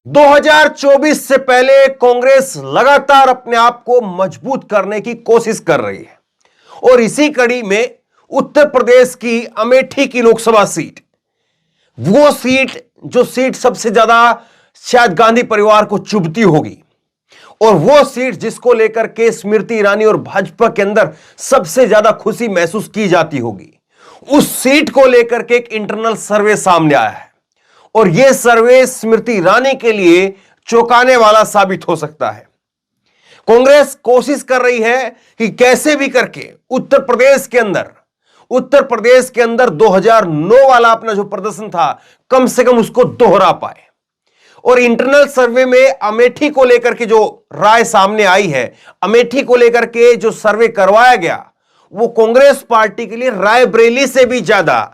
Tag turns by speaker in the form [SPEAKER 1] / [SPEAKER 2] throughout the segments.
[SPEAKER 1] 2024 से पहले कांग्रेस लगातार अपने आप को मजबूत करने की कोशिश कर रही है और इसी कड़ी में उत्तर प्रदेश की अमेठी की लोकसभा सीट, वो सीट जो सीट सबसे ज्यादा शायद गांधी परिवार को चुभती होगी और वो सीट जिसको लेकर के स्मृति ईरानी और भाजपा के अंदर सबसे ज्यादा खुशी महसूस की जाती होगी, उस सीट को लेकर के एक इंटरनल सर्वे सामने आया है और यह सर्वे स्मृति ईरानी के लिए चौंकाने वाला साबित हो सकता है। कांग्रेस कोशिश कर रही है कि कैसे भी करके उत्तर प्रदेश के अंदर 2009 वाला अपना जो प्रदर्शन था कम से कम उसको दोहरा पाए और इंटरनल सर्वे में अमेठी को लेकर के जो राय सामने आई है, अमेठी को लेकर के जो सर्वे करवाया गया, वो कांग्रेस पार्टी के लिए रायबरेली से भी ज्यादा,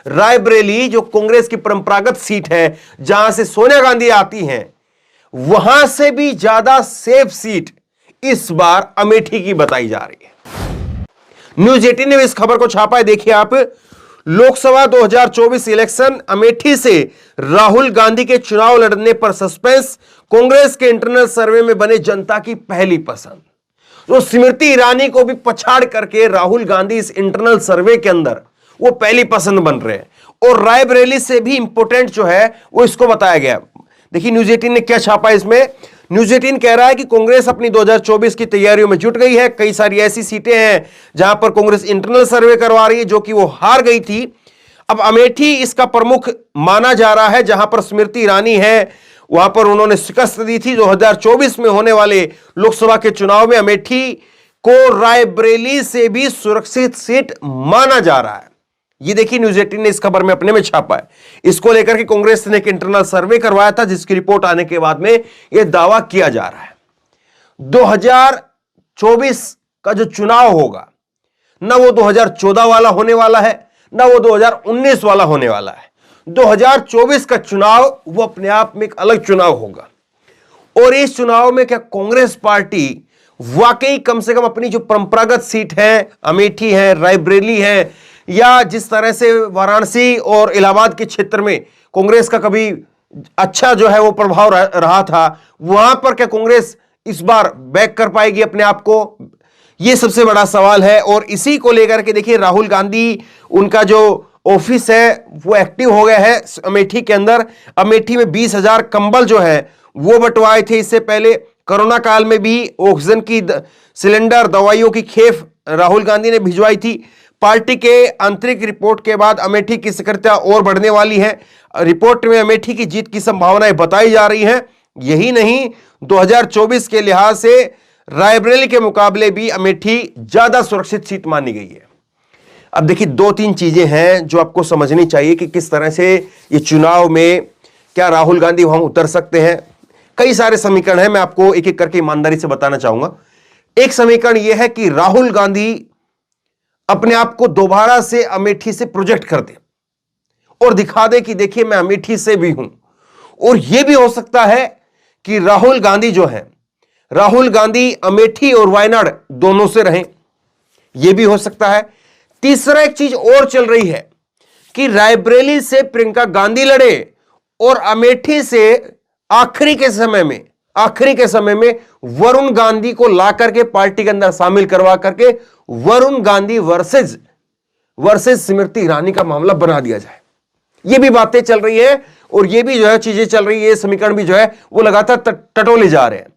[SPEAKER 1] रायबरेली जो कांग्रेस की परंपरागत सीट है जहां से सोनिया गांधी आती हैं, वहां से भी ज्यादा सेफ सीट इस बार अमेठी की बताई जा रही है। न्यूज 18 ने इस खबर को छापा है, देखिए आप। लोकसभा 2024 इलेक्शन, अमेठी से राहुल गांधी के चुनाव लड़ने पर सस्पेंस, कांग्रेस के इंटरनल सर्वे में बने जनता की पहली पसंद। तो स्मृति ईरानी को भी पछाड़ करके राहुल गांधी इस इंटरनल सर्वे के अंदर वो पहली पसंद बन रहे हैं और रायबरेली से भी इंपोर्टेंट जो है वो इसको बताया गया। देखिए न्यूज 18 ने क्या छापा इसमें। न्यूज 18 कह रहा है कि कांग्रेस अपनी 2024 की तैयारियों में जुट गई है। कई सारी ऐसी सीटें हैं जहां पर कांग्रेस इंटरनल सर्वे करवा रही है जो कि वो हार गई थी। अब अमेठी इसका प्रमुख माना जा रहा है, जहां पर स्मृति ईरानी है, वहां पर उन्होंने शिकस्त दी थी। 2024 में होने वाले लोकसभा के चुनाव में अमेठी को रायबरेली से भी सुरक्षित सीट माना जा रहा है। ये देखिए न्यूज 18 ने इस खबर में अपने में छापा है। इसको लेकर के कांग्रेस ने एक इंटरनल सर्वे करवाया था जिसकी रिपोर्ट आने के बाद में यह दावा किया जा रहा है 2024 का जो चुनाव होगा ना वो 2014 वाला होने वाला है ना वो 2019 वाला होने वाला है। 2024 का चुनाव वो अपने आप में एक अलग चुनाव होगा और इस चुनाव में क्या कांग्रेस पार्टी वाकई कम से कम अपनी जो परंपरागत सीट है, अमेठी है, रायबरेली है, या जिस तरह से वाराणसी और इलाहाबाद के क्षेत्र में कांग्रेस का कभी अच्छा जो है वो प्रभाव रहा था, वहां पर क्या कांग्रेस इस बार बैक कर पाएगी अपने आप को? यह सबसे बड़ा सवाल है। और इसी को लेकर के देखिए राहुल गांधी, उनका जो ऑफिस है वो एक्टिव हो गया है अमेठी के अंदर। अमेठी में 20,000 कंबल जो है वो बंटवाए थे। इससे पहले कोरोना काल में भी ऑक्सीजन की सिलेंडर, दवाइयों की खेप राहुल गांधी ने भिजवाई थी। पार्टी के आंतरिक रिपोर्ट के बाद अमेठी की सक्रियता और बढ़ने वाली है। रिपोर्ट में अमेठी की जीत की संभावनाएं बताई जा रही हैं। यही नहीं, 2024 के लिहाज से रायबरेली के मुकाबले भी अमेठी ज्यादा सुरक्षित सीट मानी गई है। अब देखिए 2-3 चीजें हैं जो आपको समझनी चाहिए कि किस तरह से ये चुनाव में क्या राहुल गांधी वहां उतर सकते हैं। कई सारे समीकरण हैं, मैं आपको एक एक करके ईमानदारी से बताना चाहूंगा। एक समीकरण यह है कि राहुल गांधी अपने आप को दोबारा से अमेठी से प्रोजेक्ट कर दे और दिखा दे कि देखिए मैं अमेठी से भी हूं। और यह भी हो सकता है कि राहुल गांधी जो है, राहुल गांधी अमेठी और वायनाड दोनों से रहें, यह भी हो सकता है। तीसरा एक चीज और चल रही है कि रायबरेली से प्रियंका गांधी लड़े और अमेठी से आखिरी के समय में वरुण गांधी को ला करके पार्टी के अंदर शामिल करवा करके वरुण गांधी वर्सेस स्मृति ईरानी का मामला बना दिया जाए। ये भी बातें चल रही है और ये भी जो है चीजें चल रही है, ये समीकरण भी जो है वो लगातार टटोले जा रहे हैं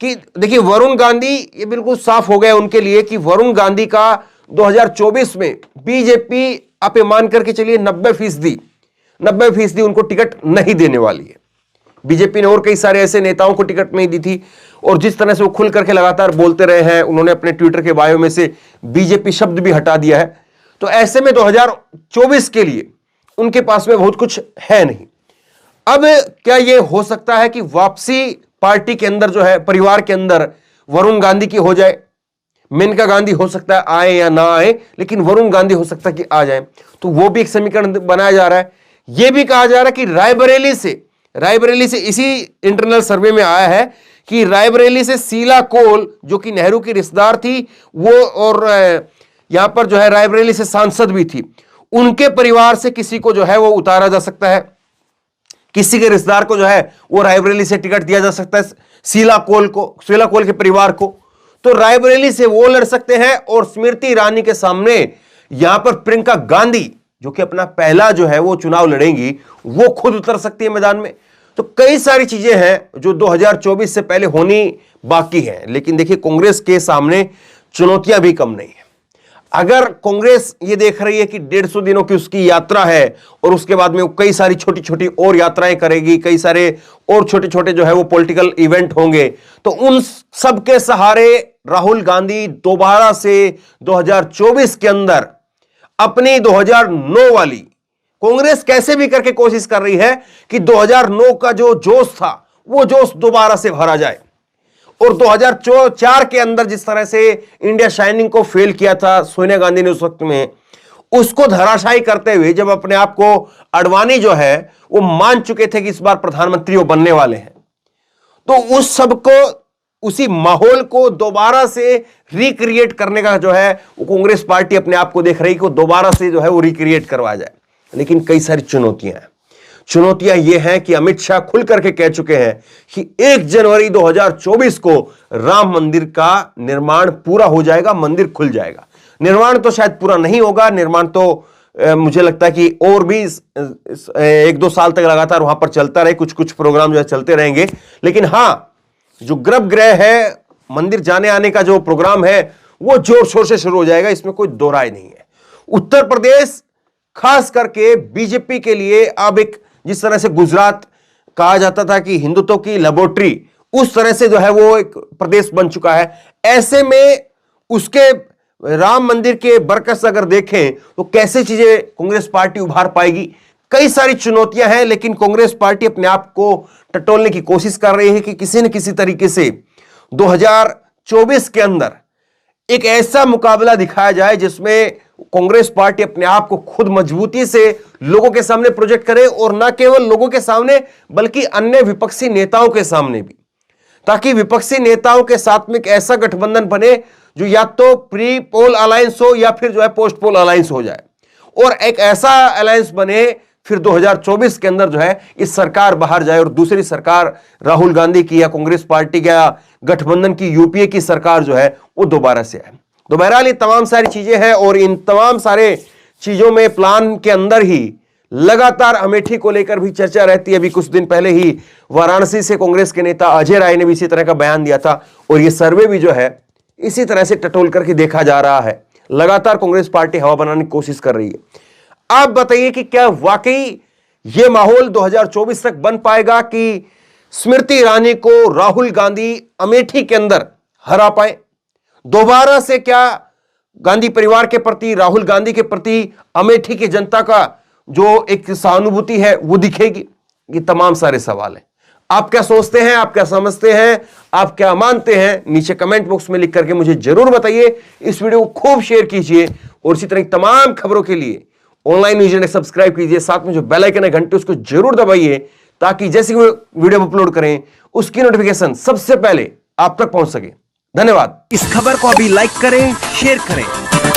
[SPEAKER 1] कि देखिए वरुण गांधी, ये बिल्कुल साफ हो गया उनके लिए कि वरुण गांधी का 2024 में बीजेपी, आप ये मान करके चलिए 90% उनको टिकट नहीं देने वाली है। बीजेपी ने और कई सारे ऐसे नेताओं को टिकट नहीं दी थी और जिस तरह से वो खुल करके लगातार बोलते रहे हैं, उन्होंने अपने ट्विटर के बायो में से बीजेपी शब्द भी हटा दिया है। तो ऐसे में 2024 के लिए उनके पास में बहुत कुछ है नहीं। अब क्या यह हो सकता है कि वापसी पार्टी के अंदर जो है, परिवार के अंदर वरुण गांधी की हो जाए? मेनका गांधी हो सकता है आए या ना आए, लेकिन वरुण गांधी हो सकता है कि आ जाए। तो वो भी एक समीकरण बनाया जा रहा है। यह भी कहा जा रहा है कि रायबरेली से इसी इंटरनल सर्वे में आया है कि रायबरेली से शीला कोल, जो कि नेहरू की रिश्तेदार थी, वो और यहां पर जो है रायबरेली से सांसद भी थी, उनके परिवार से किसी को जो है वो उतारा जा सकता है। किसी के रिश्तेदार को जो है वो रायबरेली से टिकट दिया जा सकता है, शीला कोल के परिवार को, तो रायबरेली से वो लड़ सकते हैं और स्मृति ईरानी के सामने यहां पर प्रियंका गांधी जो कि अपना पहला जो है वो चुनाव लड़ेंगी, वो खुद उतर सकती है मैदान में। तो कई सारी चीजें हैं जो 2024 से पहले होनी बाकी हैं, लेकिन देखिए कांग्रेस के सामने चुनौतियां भी कम नहीं है। अगर कांग्रेस ये देख रही है कि 150 दिनों की उसकी यात्रा है और उसके बाद में वो कई सारी छोटी छोटी और यात्राएं करेगी, कई सारे और छोटे छोटे जो है वो पॉलिटिकल इवेंट होंगे, तो उन सब के सहारे राहुल गांधी दोबारा से 2024 के अंदर अपनी 2009 वाली, कांग्रेस कैसे भी करके कोशिश कर रही है कि 2009 का जो जोश था वो जोश दोबारा से भरा जाए, और 2004 के अंदर जिस तरह से इंडिया शाइनिंग को फेल किया था सोनिया गांधी ने उस वक्त में, उसको धराशायी करते हुए जब अपने आप को अडवाणी जो है वो मान चुके थे कि इस बार प्रधानमंत्री वो बनने वाले हैं, तो उस सब को, उसी माहौल को दोबारा से रिक्रिएट करने का जो है वो कांग्रेस पार्टी अपने आप को देख रही है कि दोबारा से जो है वो रिक्रिएट करवाया जाए। लेकिन कई सारी चुनौतियां ये हैं कि अमित शाह खुल करके कह चुके हैं कि 1 जनवरी 2024 को राम मंदिर का निर्माण पूरा हो जाएगा, मंदिर खुल जाएगा। निर्माण तो शायद पूरा नहीं होगा, निर्माण तो मुझे लगता है कि और भी 1-2 साल तक लगातार वहां पर चलता रहे, कुछ कुछ प्रोग्राम जो है चलते रहेंगे, लेकिन हां, जो गर्भगृह है, मंदिर जाने आने का जो प्रोग्राम है वो जोर शोर से शुरू हो जाएगा, इसमें कोई दो राय नहीं है। उत्तर प्रदेश खास करके बीजेपी के लिए अब एक, जिस तरह से गुजरात कहा जाता था कि हिंदुत्व की लेबोरेटरी, उस तरह से जो है वो एक प्रदेश बन चुका है। ऐसे में उसके राम मंदिर के बरकस अगर देखें तो कैसे चीजें कांग्रेस पार्टी उभार पाएगी, कई सारी चुनौतियां हैं, लेकिन कांग्रेस पार्टी अपने आप को टटोलने की कोशिश कर रही है कि किसी न किसी तरीके से 2024 के अंदर एक ऐसा मुकाबला दिखाया जाए जिसमें कांग्रेस पार्टी अपने आप को खुद मजबूती से लोगों के सामने प्रोजेक्ट करे, और ना केवल लोगों के सामने बल्कि अन्य विपक्षी नेताओं के सामने भी, ताकि विपक्षी नेताओं के साथ में एक ऐसा गठबंधन बने जो या तो प्री पोल अलायंस हो या फिर जो है पोस्ट पोल अलायंस हो जाए, और एक ऐसा अलायंस बने फिर 2024 के अंदर जो है इस सरकार बाहर जाए और दूसरी सरकार राहुल गांधी की या कांग्रेस पार्टी या गठबंधन की यूपीए की सरकार जो है वो दोबारा से आए। तो बहरहाल ये तमाम सारी चीजें हैं, और इन तमाम सारे चीजों में प्लान के अंदर ही लगातार अमेठी को लेकर भी चर्चा रहती है। अभी कुछ दिन पहले ही वाराणसी से कांग्रेस के नेता अजय राय ने भी इसी तरह का बयान दिया था, और ये सर्वे भी जो है इसी तरह से टटोल करके देखा जा रहा है। लगातार कांग्रेस पार्टी हवा बनाने की कोशिश कर रही है। आप बताइए कि क्या वाकई यह माहौल 2024 तक बन पाएगा कि स्मृति ईरानी को राहुल गांधी अमेठी के अंदर हरा पाए? दोबारा से क्या गांधी परिवार के प्रति, राहुल गांधी के प्रति अमेठी की जनता का जो एक सहानुभूति है वो दिखेगी? ये तमाम सारे सवाल हैं। आप क्या सोचते हैं, आप क्या समझते हैं, आप क्या मानते हैं? नीचे कमेंट बॉक्स में लिख करके मुझे जरूर बताइए। इस वीडियो को खूब शेयर कीजिए, और इसी तरह की तमाम खबरों के लिए ऑनलाइन न्यूज़ इंडेक्स सब्सक्राइब कीजिए। साथ में जो बेल आइकन है घंटे, उसको जरूर दबाइए, ताकि जैसे वीडियो अपलोड करें उसकी नोटिफिकेशन सबसे पहले आप तक पहुंच सके। धन्यवाद। इस खबर को अभी लाइक करें, शेयर करें,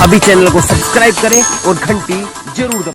[SPEAKER 1] अभी चैनल को सब्सक्राइब करें और घंटी जरूर दबाएं।